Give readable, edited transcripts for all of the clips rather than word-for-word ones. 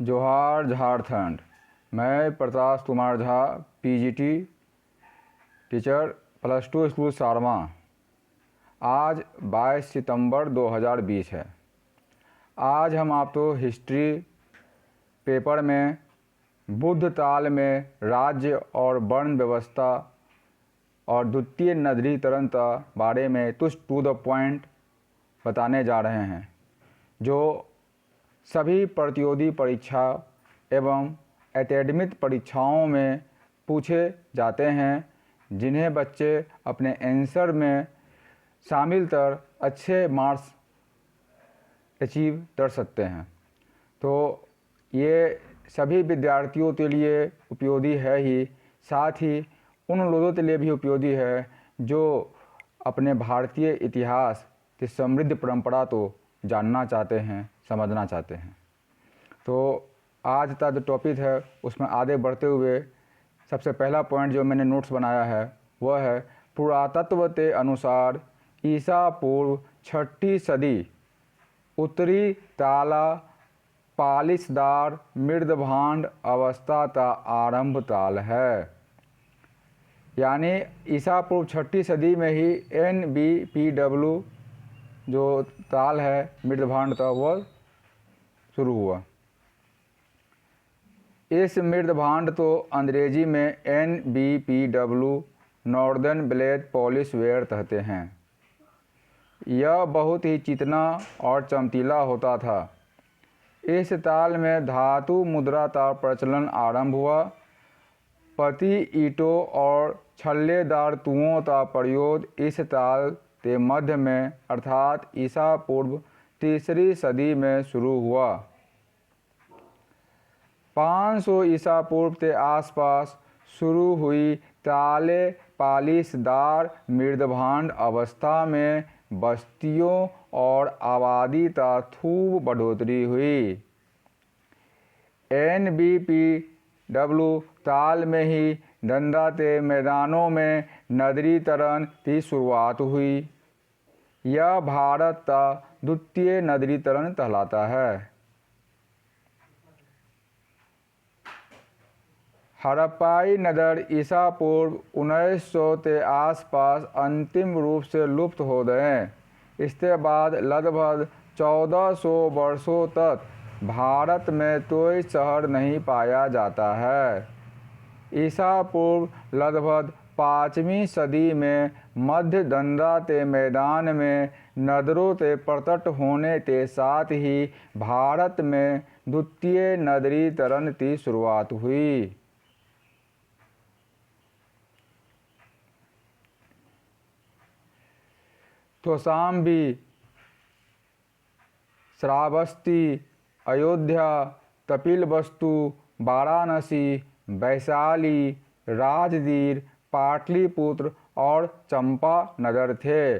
जोहार झारखंड। मैं Pratap Kumar Jha, PGT teacher, +2 school Sarma. आज 22 सितंबर 2020 है। आज हम आपको हिस्ट्री पेपर में बुद्ध काल में राज्य और वर्ण व्यवस्था और द्वितीय नगरीकरणता बारे में कुछ टू द पॉइंट बताने जा रहे हैं, जो सभी प्रतियोगी परीक्षा एवं एकेडमिक परीक्षाओं में पूछे जाते हैं, जिन्हें बच्चे अपने आंसर में शामिल कर अच्छे मार्क्स अचीव कर सकते हैं। तो ये सभी विद्यार्थियों के लिए उपयोगी है ही, साथ ही उन लोगों के लिए भी उपयोगी है जो अपने भारतीय इतिहास की समृद्ध परंपरा को जानना चाहते हैं, समझना चाहते हैं। तो आज का जो टॉपिक है उसमें आगे बढ़ते हुए सबसे पहला पॉइंट जो मैंने नोट्स बनाया है वह है पुरातत्व के अनुसार ईसा पूर्व 6ठी सदी उत्तरी ताला पालिशदार मृदभांड अवस्था का आरंभ काल है। यानी ईसा पूर्व 6ठी सदी में ही NBPW जो ताल है मृदभांड का वह शुरू हुआ। इस मृदभांड को अंग्रेजी में NBPW northern black polish ware कहते हैं। यह बहुत ही चिकना और चमकीला होता था। इस ताल में धातु मुद्रा का प्रचलन आरंभ हुआ। पतली ईंटों और छल्लेदार कुओं का प्रयोग इस ताल के मध्य में अर्थात ईसा पूर्व 3री सदी में शुरू हुआ। 500 ईसा पूर्व के आसपास शुरू हुई ताले पालिशदार मृदभांड अवस्था में बस्तियों और आबादी का खूब बढ़ोतरी हुई। NBPW ताल में ही गंगा के मैदानों में नगरीकरण की शुरुआत हुई। यह भारत का द्वितीय नगरीकरण कहलाता है। हड़प्पाई नगर ईसा पूर्व 1900 के आसपास अंतिम रूप से लुप्त हो गए। इसके बाद लगभग 1400 वर्षों तक भारत में कोई शहर नहीं पाया जाता है। ईसा पूर्व लगभग 5वीं सदी में मध्य गंगा के मैदान में नगरों के प्रकट होने के साथ ही भारत में द्वितीय नगरीकरण की शुरुआत हुई। कौशाम्बी, श्रावस्ती, अयोध्या, कपिलवस्तु, वाराणसी, वैशाली, राजगीर, पाटलिपुत्र और चंपा नगर थे।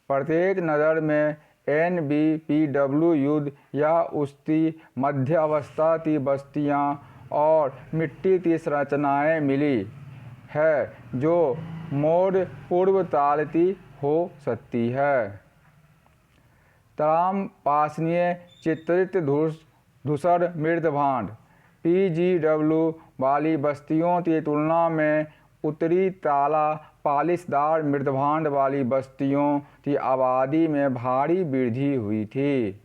प्रत्येक नगर में NBPW युद्ध या उसकी मध्यावस्था की बस्तियां और मिट्टी की संरचनाएं मिली है जो मौर्य पूर्व काल की हो सकती है। तमाम पाषाणीय चित्रित धूसर मृदभांड PGW वाली बस्तियों की तुलना में उत्तरी ताला पालिशदार मृदभांड वाली बस्तियों की आबादी में भारी वृद्धि हुई थी।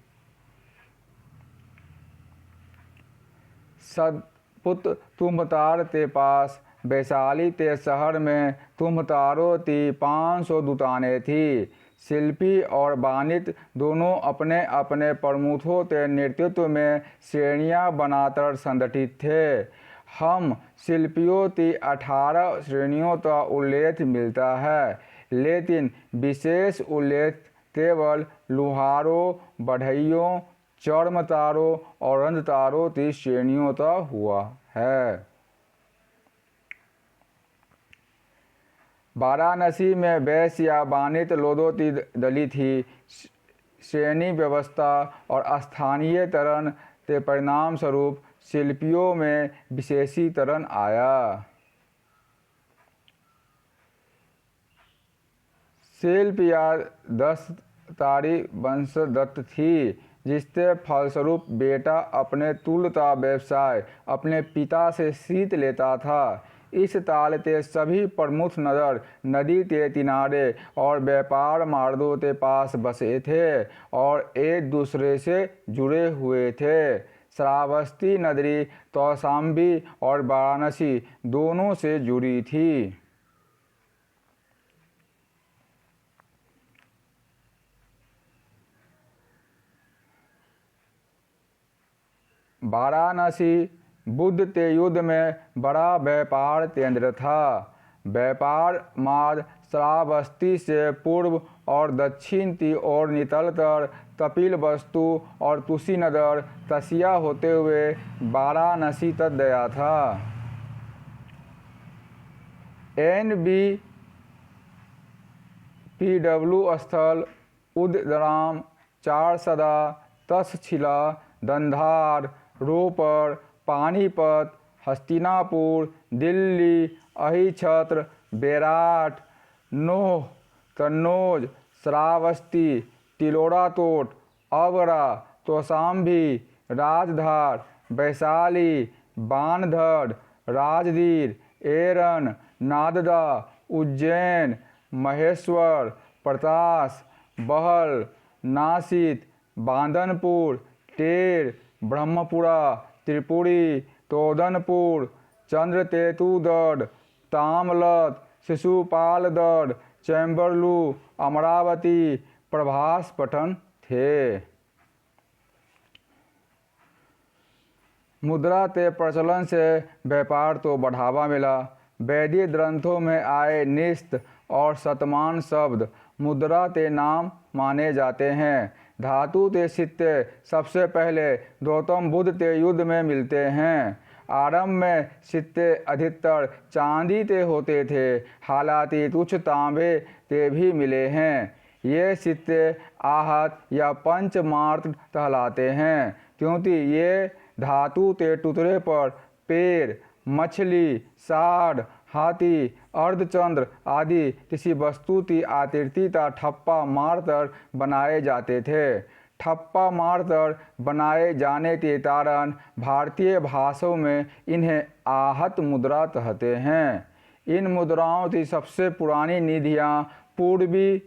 सतपुत तुम्बतार के पास वैशाली के शहर में तुम्बतारों की 500 दुकानें थी। शिल्पी और वाणिज्य दोनों अपने अपने प्रमुखों के नेतृत्व में श्रेणियां बनाकर संगठित थे। हम शिल्पियों की 18 श्रेणियों का उल्लेख मिलता है, लेकिन विशेष उल्लेख केवल लुहारों, बढ़इयों, चर्मकारों और रंगकारों की श्रेणियों का हुआ है। वाराणसी में वैश्य या वाणिज्य लोगों की दलित ही श्रेणी व्यवस्था और स्थानीयकरण के परिणाम स्वरूप शिल्पियों में विशेषीकरण आया। शिल्प या दस्तकारी वंशगत थी, जिसके फलस्वरूप बेटा अपने तुल्यता व्यवसाय अपने पिता से सीख लेता था। इस ताल के सभी प्रमुख नगर नदी के किनारे और व्यापार मार्गों के पास बसे थे और एक दूसरे से जुड़े हुए थे। श्रावस्ती नगरी कौशाम्बी और वाराणसी दोनों से जुड़ी थी। वाराणसी बुद्ध के युग में बड़ा व्यापार केंद्र था। व्यापार मार्ग श्रावस्ती से पूर्व और दक्षिण की ओर निकलकर कपिलवस्तु और कुशीनगर तसिया होते हुए वाराणसी तक गया था। NBPW स्थल उदयराम, चारसदा, तक्षशिला, गंधार, रोपड़, पानीपत, हस्तिनापुर, दिल्ली, अहिछत्र, बेराट, नोह, कन्नौज, श्रावस्ती, तिलोरातोट, अवरा, कौशाम्बी, राजधार, वैशाली, बानगढ़, राजगीर, एरन, नालंदा, उज्जैन, महेश्वर, प्रतास, बहल, नासिक, बांदनपुर, टेर, ब्रह्मपुरा, त्रिपुरी, तोदनपुर, चंद्रकेतुगढ़, तामलत, शिशुपालगढ़, चैम्बरलू, अमरावती, प्रभासपट्टन थे। मुद्रा के प्रचलन से व्यापार को बढ़ावा मिला। वैदिक ग्रंथों में आए निस्त और शतमान शब्द मुद्रा के नाम माने जाते हैं। धातु के सिक्के सबसे पहले गौतम बुद्ध के युग में मिलते हैं। आरंभ में सिक्के अधिकतर चांदी के होते थे, हालांकि कुछ तांबे के भी मिले हैं। ये सिक्के आहत या पंचमार्क कहलाते हैं क्योंकि ये धातु के टुकड़े पर पेड़, मछली, साढ़, हाथी, अर्धचंद्र आदि किसी वस्तु की आकृति का ठप्पा मारकर बनाए जाते थे। ठप्पा मारकर बनाए जाने के कारण भारतीय भाषाओं में इन्हें आहत मुद्रा कहते हैं। इन मुद्राओं की सबसे पुरानी निधियां पूर्वी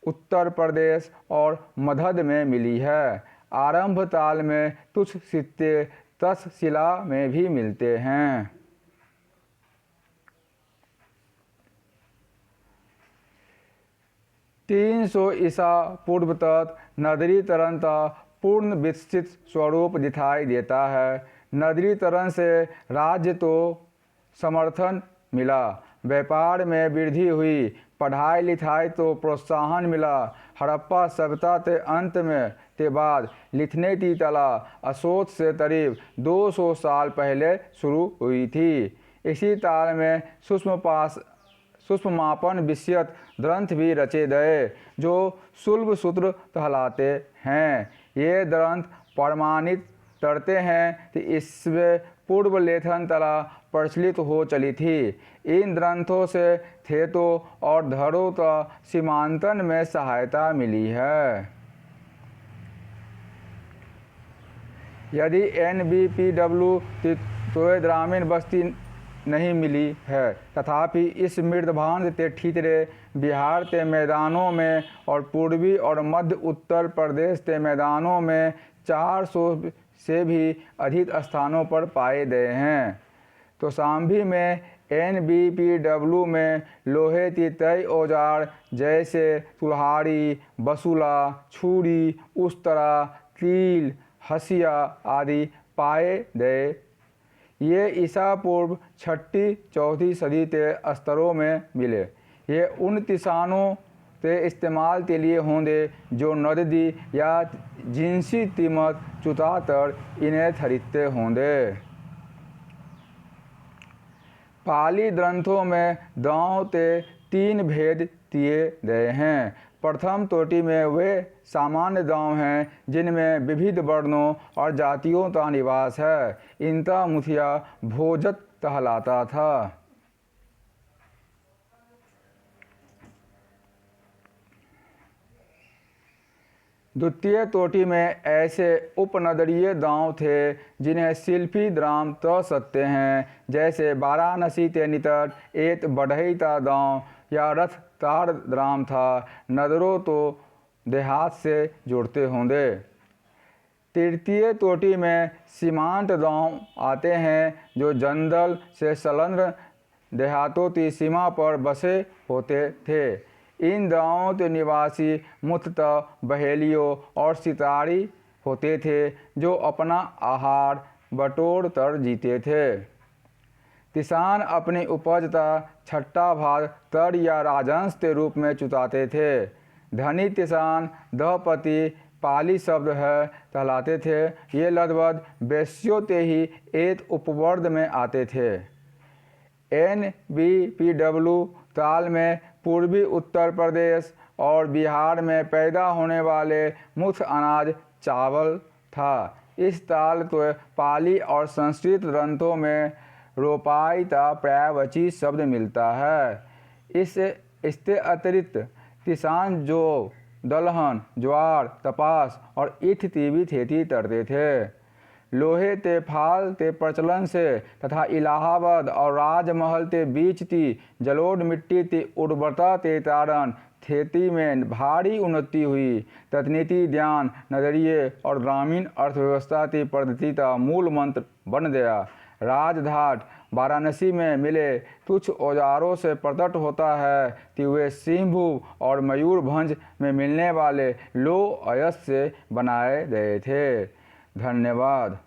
उत्तर प्रदेश और मगध में मिली है। आरंभ काल में कुछ सिक्के तक्षशिला में भी मिलते हैं। 300 ईसा पूर्व तक नगरीकरण का पूर्ण विकसित स्वरूप दिखाई देता है। नगरीकरण से राज्य को समर्थन मिला, व्यापार में वृद्धि हुई, पढ़ाई लिखाई को प्रोत्साहन मिला। हड़प्पा सभ्यता के अंत में के बाद लिखने की कला अशोक से करीब 200 साल पहले शुरू हुई थी। इसी काल में सूक्ष्म मापन विषयक ग्रंथ भी रचे गए जो शुल्ब सूत्र कहलाते हैं। ये ग्रंथ प्रमाणित करते हैं कि इसमें पूर्व लेखन कला प्रचलित हो चली थी। इन ग्रंथों से खेतों और धरों का सीमांकन में सहायता मिली है। यदि NBPW की कोई ग्रामीण बस्ती नहीं मिली है, तथापि इस मृदभांड के ठीकरे बिहार के मैदानों में और पूर्वी और मध्य उत्तर प्रदेश के मैदानों में 400 से भी अधिक स्थानों पर पाए गए हैं। कौशाम्बी में NBPW में लोहे की कई औजार जैसे कुल्हाड़ी, बसूला, छुरी, उस्तरा, कील, हसिया आदि पाए गए। ये ईसा पूर्व 6ठी-4ठी सदी के स्तरों में मिले। ये उन किसानों के इस्तेमाल के लिए होंगे जो नकदी या जिनसी कीमत चुकाकर इन्हें खरीदते होंगे। पाली ग्रंथों में गांव के 3 भेद किए गए हैं। प्रथम कोटि में वे सामान्य गांव हैं जिनमें विविध वर्णों और जातियों का निवास है। इनका मुखिया भोजक कहलाता था। द्वितीय तोटी में ऐसे उपनगरीय गांव थे जिन्हें शिल्पी ग्राम कह सकते हैं, जैसे वाराणसी के निकट एक बढ़ईता गांव या रथतार ग्राम था। नगरों तो देहात से जुड़ते होंगे। तृतीय तोटी में सीमांत गांव आते हैं जो जंगल से संलग्न देहातों की सीमा पर बसे होते थे। इन गांवों के निवासी मुख्यतः बहेलियों और सितारी होते थे जो अपना आहार बटोर कर जीते थे। किसान अपनी उपज का छठा भाग कर या राजंश के रूप में चुकाते थे। धनी किसान दहपति पाली शब्द है कहलाते थे। ये लगभग वेश्यों के ही एक उपवर्ग में आते थे। NBPW काल में पूर्वी उत्तर प्रदेश और बिहार में पैदा होने वाले मुख्य अनाज चावल था। इस काल को पाली और संस्कृत ग्रंथों में रोपाई का पर्यायवाची शब्द मिलता है। इसके अतिरिक्त किसान जो दलहन, ज्वार, कपास और ईख की भी खेती करते थे। लोहे के फाल के प्रचलन से तथा इलाहाबाद और राजमहल के बीच की जलोढ़ मिट्टी की उर्वरता के कारण खेती में भारी उन्नति हुई। तकनीकी ज्ञान नगरीय और ग्रामीण अर्थव्यवस्था की प्रगति का मूल मंत्र बन गया। राजघाट वाराणसी में मिले कुछ औजारों से प्रकट होता है कि वे सिंहभूम और मयूरभंज में मिलने वाले लोह अयस्क से बनाए गए थे। धन्यवाद।